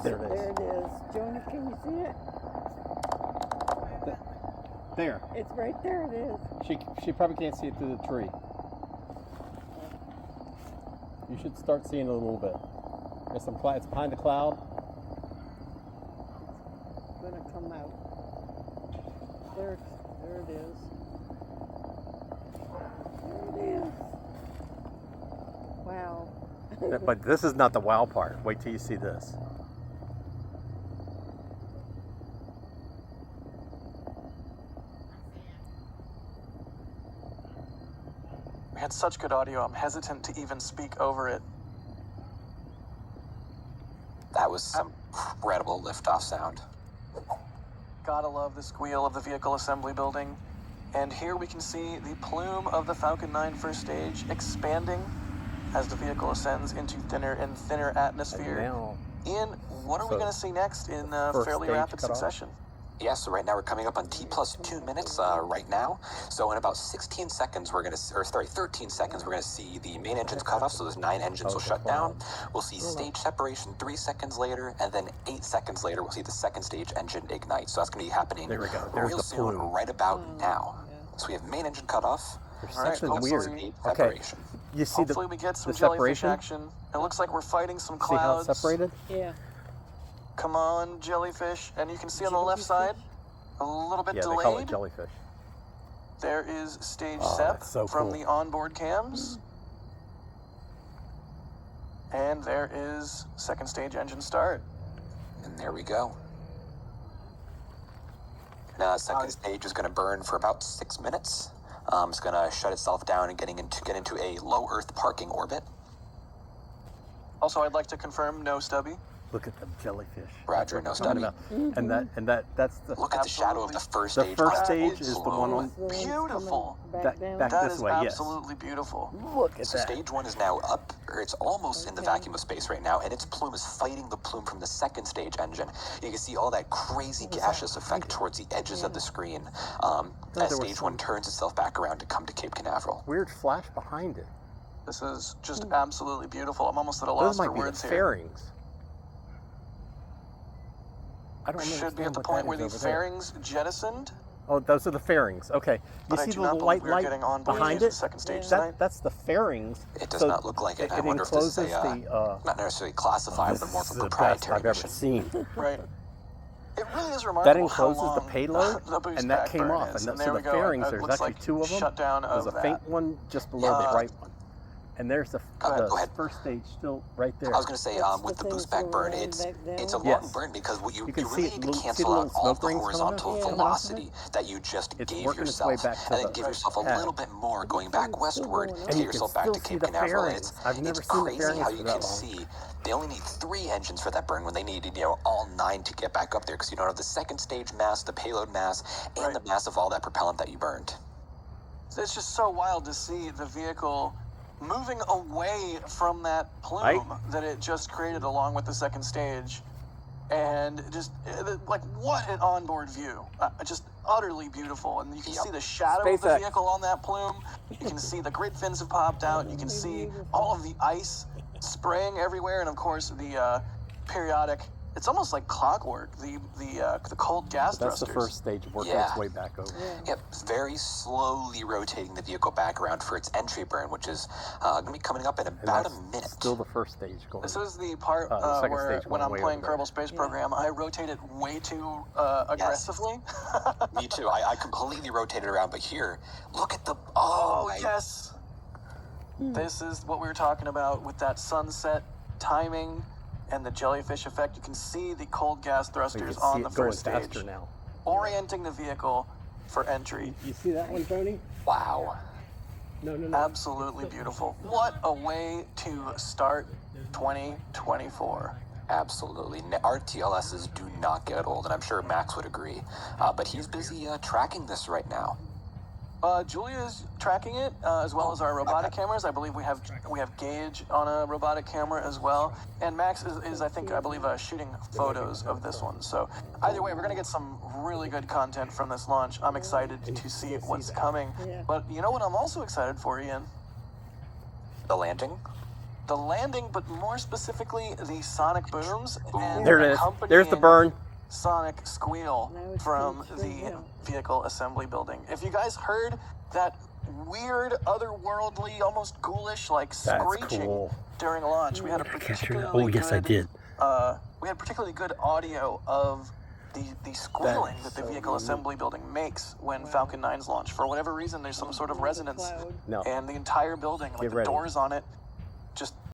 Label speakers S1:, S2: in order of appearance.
S1: There it is.
S2: There it is. Jonah, can you see it?
S1: There.
S2: It's right there. It is.
S1: She probably can't see it through the tree. You should start seeing it a little bit. There's some cloud. It's behind the cloud.
S2: It's gonna come out. There it is. There it is. Wow.
S1: But this is not the wow part. Wait till you see this.
S3: We had such good audio, I'm hesitant to even speak over it.
S4: That was some incredible liftoff sound.
S3: Gotta love the squeal of the vehicle assembly building. And here we can see the plume of the Falcon 9 first stage expanding as the vehicle ascends into thinner and thinner atmosphere.
S1: Now,
S3: Ian, what are we going to see next in fairly
S1: stage
S3: rapid
S1: cut off?
S3: succession?
S4: Yeah, so right now we're coming up on T plus 2 minutes right now. So in about 16 seconds, we're going to, or sorry, 13 seconds, we're going to see the main engines cut off. So those 9 engines will shut down. We'll see stage separation 3 seconds later, and then 8 seconds later, we'll see the second stage engine ignite. So that's going to be happening
S1: there we go. There's
S4: real
S1: the
S4: soon,
S1: plume.
S4: right about now. So we have main engine cut off.
S1: There's
S3: All right,
S1: something weird.
S4: Stage
S1: Okay.
S4: separation.
S1: You see
S3: Hopefully we get some
S1: the
S3: jellyfish
S1: separation?
S3: action. It looks like we're fighting some
S1: See how
S3: clouds.
S1: it's separated?
S2: Yeah.
S3: Come on, jellyfish. And you can see on the left side, a little bit
S1: Yeah,
S3: delayed.
S1: they call it jellyfish.
S3: There is stage
S1: Oh,
S3: sep
S1: that's so
S3: from
S1: cool.
S3: the onboard cams. And there is second stage engine start.
S4: And there we go. Now, second stage is going to burn for about 6 minutes. It's going to shut itself down and get into a low Earth parking orbit.
S3: Also, I'd like to confirm no stubby.
S1: Look at the jellyfish.
S4: Roger, no study.
S1: And that's the
S4: Look at the shadow of the first
S1: the
S4: stage.
S1: first
S4: on
S1: stage
S4: that
S1: is the
S4: plume.
S1: one on
S3: Beautiful.
S1: back
S3: That
S1: this
S3: is
S1: way. Yes.
S3: absolutely beautiful.
S1: Look at
S4: So
S1: that.
S4: stage 1 is now up, or it's almost in the vacuum of space right now, and its plume is fighting the plume from the second stage engine. You can see all that crazy gaseous effect towards the edges of the screen as
S1: there was
S4: stage 1 turns itself back around to come to Cape Canaveral.
S1: Weird flash behind it.
S3: This is just absolutely beautiful. I'm almost at a
S1: Those
S3: loss
S1: might
S3: for
S1: be the
S3: words here.
S1: fairings. I don't
S3: We
S1: understand
S3: should be at the
S1: what
S3: point
S1: that
S3: where the
S1: is over there.
S3: fairings jettisoned.
S1: Oh, those are the fairings. Okay. You
S3: But I
S1: see
S3: do
S1: the
S3: not
S1: white
S3: believe we're
S1: light
S3: getting on board
S1: behind
S3: the
S1: it?
S3: second stage tonight.
S1: That's the fairings.
S4: It does
S1: So
S4: not look like it. I
S1: it
S4: wonder if this is
S1: encloses
S4: not necessarily classified,
S1: This
S4: but more
S1: is
S4: of a
S1: the best
S4: proprietary
S1: I've ever
S4: mission.
S1: seen.
S3: Right. It really is
S1: That
S3: remarkable
S1: encloses
S3: how
S1: the
S3: long
S1: payload,
S3: the boost
S1: and that
S3: back
S1: came
S3: burn
S1: off.
S3: is.
S1: And
S3: there
S1: so
S3: we
S1: the
S3: go.
S1: fairings,
S3: It
S1: there's
S3: looks
S1: actually
S3: like
S1: 2 of them.
S3: shutdown
S1: There's
S3: of
S1: a faint
S3: that.
S1: one just below the right one. And there's the
S4: Go ahead.
S1: first stage still right there.
S4: I was going to say,
S2: That's
S4: with
S2: the
S4: the
S2: thing
S4: boost back
S2: for
S4: burn,
S2: right
S4: it's
S2: back down.
S4: a long
S1: Yes.
S4: burn because what you
S1: You can
S4: really
S1: see
S4: need
S1: it,
S4: to
S1: see the
S4: cancel
S1: little
S4: out all
S1: smoke
S4: of the
S1: rings coming up?
S4: horizontal
S2: Yeah.
S4: velocity that you just
S1: It's
S4: gave
S1: working its way
S4: yourself,
S1: back to
S4: and then
S1: the
S4: give yourself a
S1: pad.
S4: little bit more going back
S2: It's
S4: westward
S2: still
S4: to
S2: going
S4: get
S1: And you
S4: yourself
S1: can
S4: back
S1: still
S4: to
S1: see
S4: Cape
S1: the
S4: Canaveral. And
S1: fairings. I've never
S4: it's
S1: seen the
S4: crazy
S1: fairings
S4: how
S1: for
S4: you
S1: that
S4: can
S1: long.
S4: see they only need 3 engines for that burn when they needed all 9 to get back up there because you don't have the second stage mass, the payload mass, and the mass of all that propellant that you burned.
S3: It's just so wild to see the vehicle moving away from that plume that it just created along with the second stage. And just, like, what an onboard view. Just utterly beautiful. And you can see the shadow of the
S1: SpaceX.
S3: vehicle on that plume. You can see the grid fins have popped out. You can see all of the ice spraying everywhere. And, of course, the periodic, it's almost like clockwork, the cold gas
S1: That's the
S3: thrusters.
S1: first stage working its way back over.
S4: Yep, very slowly rotating the vehicle back around for its entry burn, which is going to be coming up in about a minute.
S1: Still the first stage going.
S3: This is the part
S1: the second
S3: where,
S1: stage
S3: when
S1: going
S3: I'm
S1: way
S3: playing
S1: over there.
S3: Kerbal Space Program, I rotate it way too aggressively.
S4: Me too. I completely rotated around, but here, look at the...
S3: Yes! This is what we were talking about with that sunset timing and the jellyfish effect. You can see the cold gas
S1: So you
S3: thrusters
S1: can
S3: on
S1: see
S3: the
S1: it going
S3: first stage,
S1: faster now.
S3: orienting the vehicle for entry.
S1: You see that one, Tony?
S4: Wow.
S1: No.
S3: Absolutely beautiful. What a way to start 2024.
S4: Absolutely. Our TLSs do not get old, and I'm sure Max would agree. But he's busy tracking this right now.
S3: Julia's tracking it, as well as our robotic cameras. I believe we have Gage on a robotic camera as well. And Max is I believe, shooting photos of this one. So either way, we're going to get some really good content from this launch. I'm excited to see what's coming. But you know what I'm also excited for, Ian?
S4: The landing?
S3: the landing, but more specifically the sonic booms and
S1: There it is. There's the burn.
S3: sonic squeal
S2: Now it's
S3: from
S2: going straight
S3: the
S2: down.
S3: vehicle assembly building. If you guys heard that weird, otherworldly, almost ghoulish, like screeching
S1: cool.
S3: during launch, we had a particularly
S1: Oh, yes, I did.
S3: we had particularly good audio of the squealing that the
S1: so
S3: vehicle
S1: unique.
S3: assembly building makes when Falcon 9's launch. For whatever reason, there's some sort of resonance,
S2: Cloud.
S1: No.
S3: and the entire building, like
S1: Get
S3: the
S1: ready.
S3: doors on it, just